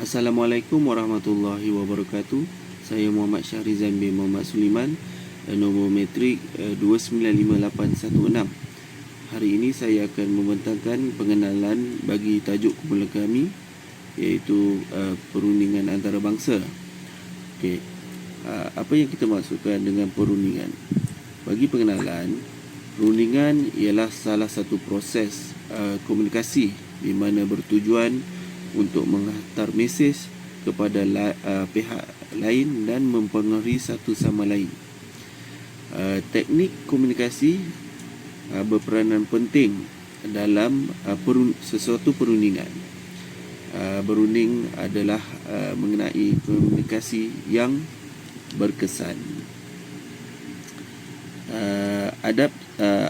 Assalamualaikum warahmatullahi wabarakatuh. Saya Muhammad Syahrizan bin Muhammad Suliman, nombor metrik 295816. Hari ini saya akan membentangkan pengenalan bagi tajuk kumpulan kami, iaitu perundingan antarabangsa. Okey. Apa yang kita maksudkan dengan perundingan? Bagi pengenalan, perundingan ialah salah satu proses komunikasi di mana bertujuan untuk menghantar mesej kepada pihak lain dan mempengaruhi satu sama lain. Teknik komunikasi berperanan penting dalam sesuatu perundingan. Berunding adalah mengenai komunikasi yang berkesan.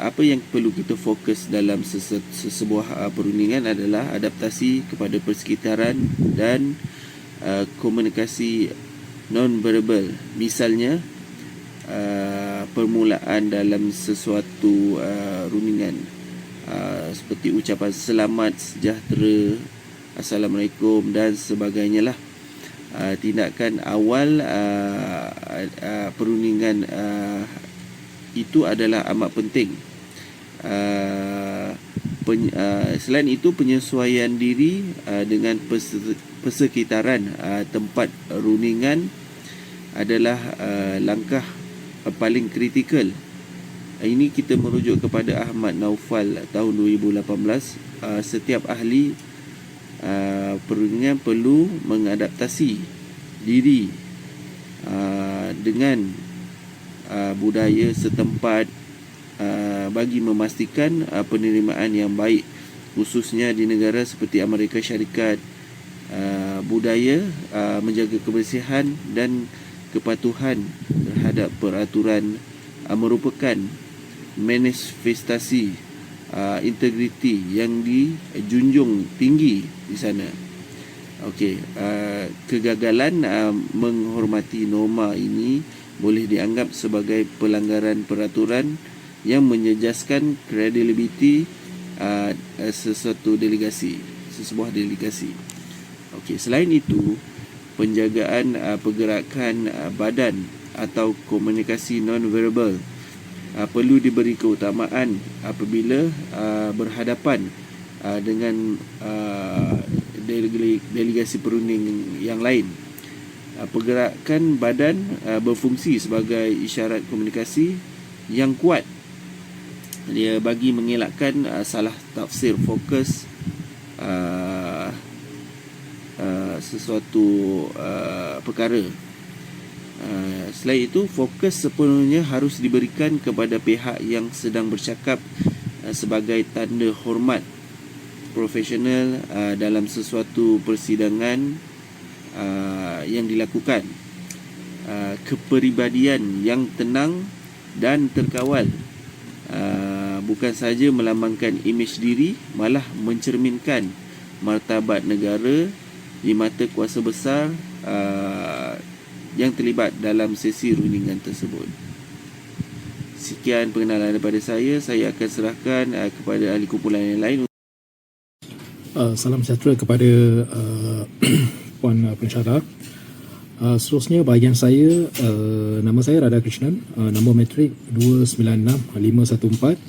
Apa yang perlu kita fokus dalam sebuah perundingan adalah adaptasi kepada persekitaran dan komunikasi non-verbal. Misalnya, permulaan dalam sesuatu rundingan seperti ucapan selamat, sejahtera, assalamualaikum dan sebagainya lah. Tindakan awal perundingan itu adalah amat penting. Selain itu, penyesuaian diri dengan persekitaran tempat rundingan adalah langkah paling kritikal. Ini kita merujuk kepada Ahmad Naufal tahun 2018. Setiap ahli perundingan perlu mengadaptasi diri dengan budaya setempat bagi memastikan penerimaan yang baik, khususnya di negara seperti Amerika Syarikat. Budaya menjaga kebersihan dan kepatuhan terhadap peraturan merupakan manifestasi integriti yang dijunjung tinggi di sana. Okey, kegagalan menghormati norma ini boleh dianggap sebagai pelanggaran peraturan yang menjejaskan kredibiliti sesebuah delegasi. Okey, selain itu, penjagaan pergerakan badan atau komunikasi non-verbal perlu diberi keutamaan apabila berhadapan dengan delegasi perunding yang lain. Pergerakan badan berfungsi sebagai isyarat komunikasi yang kuat. Dia bagi mengelakkan salah tafsir fokus sesuatu perkara. Selain itu, fokus sepenuhnya harus diberikan kepada pihak yang sedang bercakap sebagai tanda hormat profesional dalam sesuatu persidangan yang dilakukan. Kepribadian yang tenang dan terkawal bukan sahaja melambangkan imej diri, malah mencerminkan martabat negara di mata kuasa besar yang terlibat dalam sesi rundingan tersebut. Sekian pengenalan daripada saya. Saya akan serahkan kepada ahli kumpulan yang lain. Salam sejahtera kepada Puan Pensyarah. Seterusnya bahagian saya, nama saya Radha Krishnan, nombor metrik 296514.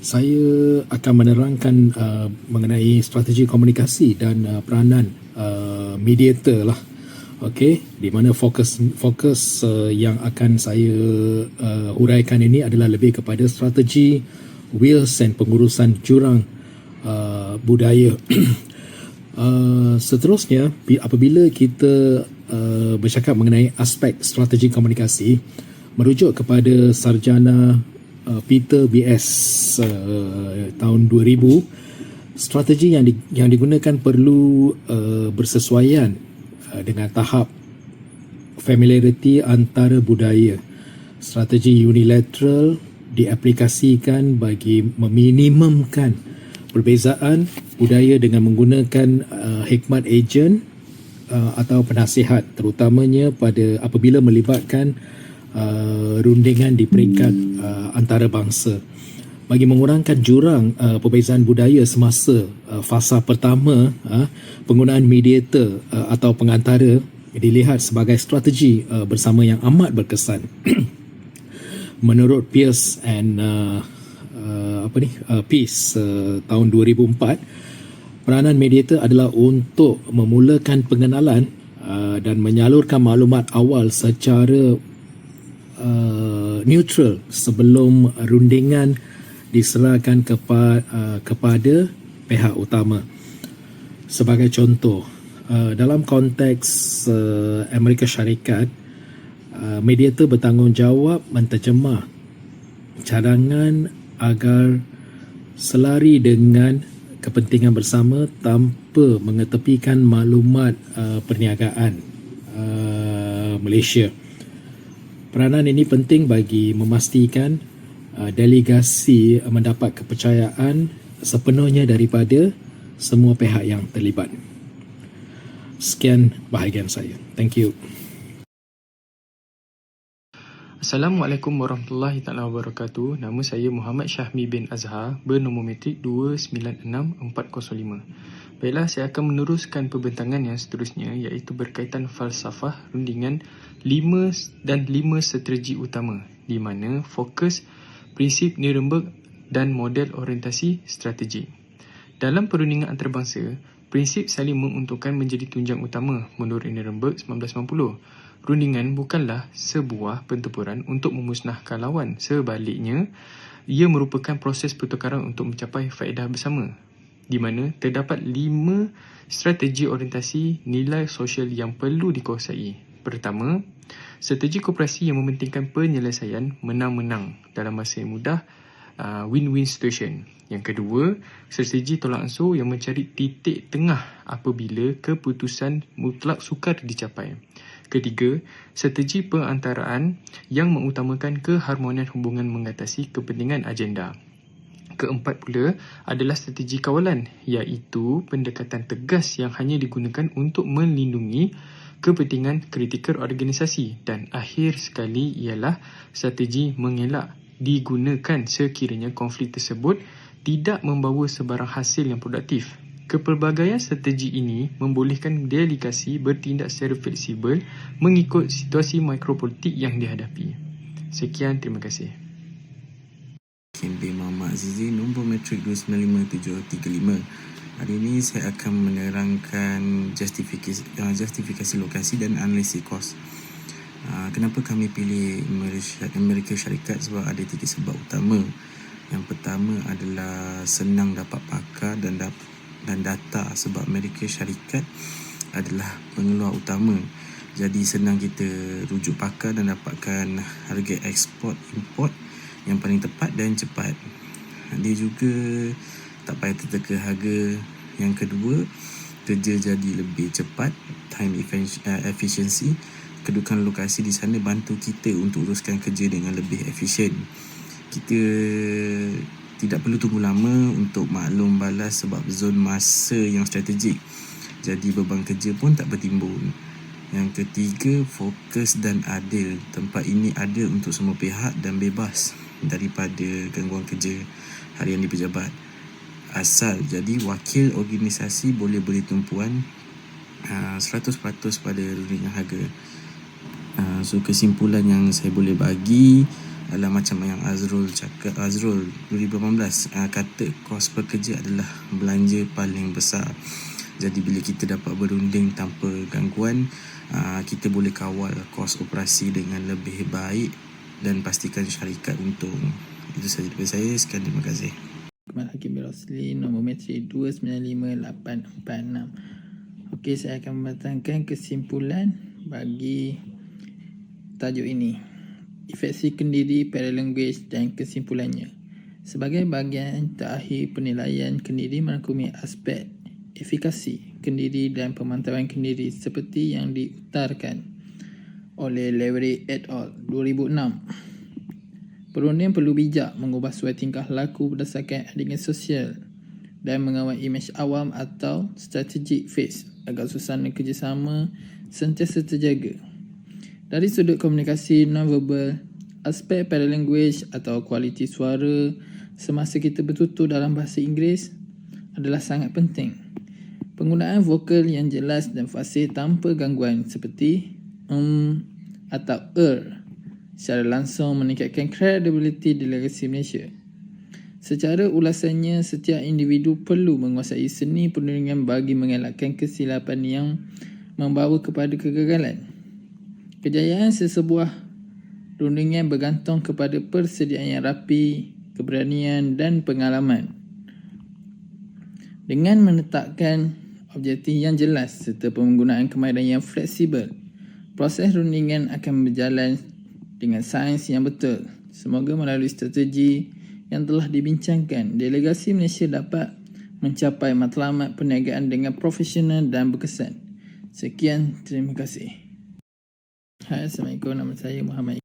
Saya akan menerangkan mengenai strategi komunikasi dan peranan mediator lah. Okey, di mana fokus yang akan saya huraikan ini adalah lebih kepada strategi Wilson pengurusan jurang budaya. Seterusnya, apabila kita bercakap mengenai aspek strategi komunikasi, merujuk kepada sarjana Peter B.S. Tahun 2000, strategi yang digunakan perlu bersesuaian dengan tahap familiarity antara budaya. Strategi unilateral diaplikasikan bagi meminimumkan perbezaan budaya dengan menggunakan hikmat ejen atau penasihat, terutamanya apabila melibatkan rundingan di peringkat antarabangsa. bagi mengurangkan jurang perbezaan budaya semasa fasa pertama, penggunaan mediator atau pengantara dilihat sebagai strategi bersama yang amat berkesan. Menurut Pearce and Peace tahun 2004, peranan mediator adalah untuk memulakan pengenalan dan menyalurkan maklumat awal secara neutral sebelum rundingan diserahkan kepada pihak utama. Sebagai contoh, dalam konteks Amerika Syarikat, mediator bertanggungjawab menterjemah cadangan agar selari dengan kepentingan bersama tanpa mengetepikan maklumat perniagaan Malaysia. Peranan ini penting bagi memastikan delegasi mendapat kepercayaan sepenuhnya daripada semua pihak yang terlibat. Sekian bahagian saya. Thank you. Assalamualaikum warahmatullahi taala wabarakatuh. Nama saya Muhammad Syahmi bin Azhar, bernombor matrik 296405. Baiklah, saya akan meneruskan pembentangan yang seterusnya, iaitu berkaitan falsafah rundingan 5 strategi utama, di mana fokus prinsip Nuremberg dan model orientasi strategi. Dalam perundingan antarabangsa, prinsip saling menguntungkan menjadi tunjang utama menurut Nuremberg 1990. Rundingan bukanlah sebuah pertempuran untuk memusnahkan lawan. Sebaliknya, ia merupakan proses pertukaran untuk mencapai faedah bersama, di mana terdapat 5 strategi orientasi nilai sosial yang perlu dikuasai. Pertama, strategi koperasi yang mementingkan penyelesaian menang-menang dalam masa yang mudah, win-win situation. Yang kedua, strategi tolak ansur yang mencari titik tengah apabila keputusan mutlak sukar dicapai. Ketiga, strategi perantaraan yang mengutamakan keharmonian hubungan mengatasi kepentingan agenda. Keempat pula adalah strategi kawalan, iaitu pendekatan tegas yang hanya digunakan untuk melindungi kepentingan kritikal organisasi. Dan akhir sekali ialah strategi mengelak, digunakan sekiranya konflik tersebut tidak membawa sebarang hasil yang produktif. Kepelbagaian strategi ini membolehkan delegasi bertindak secara fleksibel mengikut situasi mikropolitik yang dihadapi. Sekian, terima kasih. Bin Muhammad Azizi, nombor matrik 295735. Hari ini saya akan menerangkan justifikasi lokasi dan analisis kos. Kenapa kami pilih Amerika Syarikat? Sebab ada 3 sebab utama. Yang pertama adalah senang dapat pakar dan data, sebab Amerika Syarikat adalah pengeluar utama. Jadi senang kita rujuk pakar dan dapatkan harga ekspor import yang paling tepat dan cepat. Dia juga tak payah terteka harga. Yang kedua, kerja jadi lebih cepat, time efficiency. Kedudukan lokasi di sana bantu kita untuk uruskan kerja dengan lebih efisien. Kita tidak perlu tunggu lama untuk maklum balas sebab zon masa yang strategik. Jadi beban kerja pun tak bertimbun. Yang ketiga, fokus dan adil. Tempat ini adil untuk semua pihak dan bebas daripada gangguan kerja harian di pejabat. Asal jadi wakil organisasi boleh beri tumpuan 100% pada rundingan harga. So kesimpulan yang saya boleh bagi adalah macam yang Azrul 2018 kata kos pekerja adalah belanja paling besar. Jadi bila kita dapat berunding tanpa gangguan, kita boleh kawal kos operasi dengan lebih baik dan pastikan syarikat untung. Itu sahaja daripada saya. Sekian, terima kasih. Ahmad Hakim bin Rosli, nombor matrik 295846. Okey, saya akan membatangkan kesimpulan bagi tajuk ini. Efeksi kendiri, paralanguage dan kesimpulannya. Sebagai bahagian terakhir, penilaian kendiri merangkumi aspek efikasi kendiri dan pemantauan kendiri seperti yang diutarakan oleh Levery et al. 2006. Perunding perlu bijak mengubah suai tingkah laku berdasarkan adegan sosial dan mengawal imej awam atau strategic phase agar suasana kerjasama sentiasa terjaga. Dari sudut komunikasi non-verbal, aspek paralanguage atau kualiti suara semasa kita bertutur dalam bahasa Inggeris adalah sangat penting. Penggunaan vokal yang jelas dan fasih tanpa gangguan seperti atau secara langsung meningkatkan kredibiliti delegasi Malaysia. Secara ulasannya, setiap individu perlu menguasai seni perundingan bagi mengelakkan kesilapan yang membawa kepada kegagalan. Kejayaan sesebuah rundingan bergantung kepada persediaan yang rapi, keberanian dan pengalaman. Dengan menetapkan objektif yang jelas serta penggunaan kemahiran yang fleksibel, proses rundingan akan berjalan dengan sains yang betul. Semoga melalui strategi yang telah dibincangkan, delegasi Malaysia dapat mencapai matlamat perniagaan dengan profesional dan berkesan. Sekian, terima kasih. Hai, Assalamualaikum. Nama saya Muhammad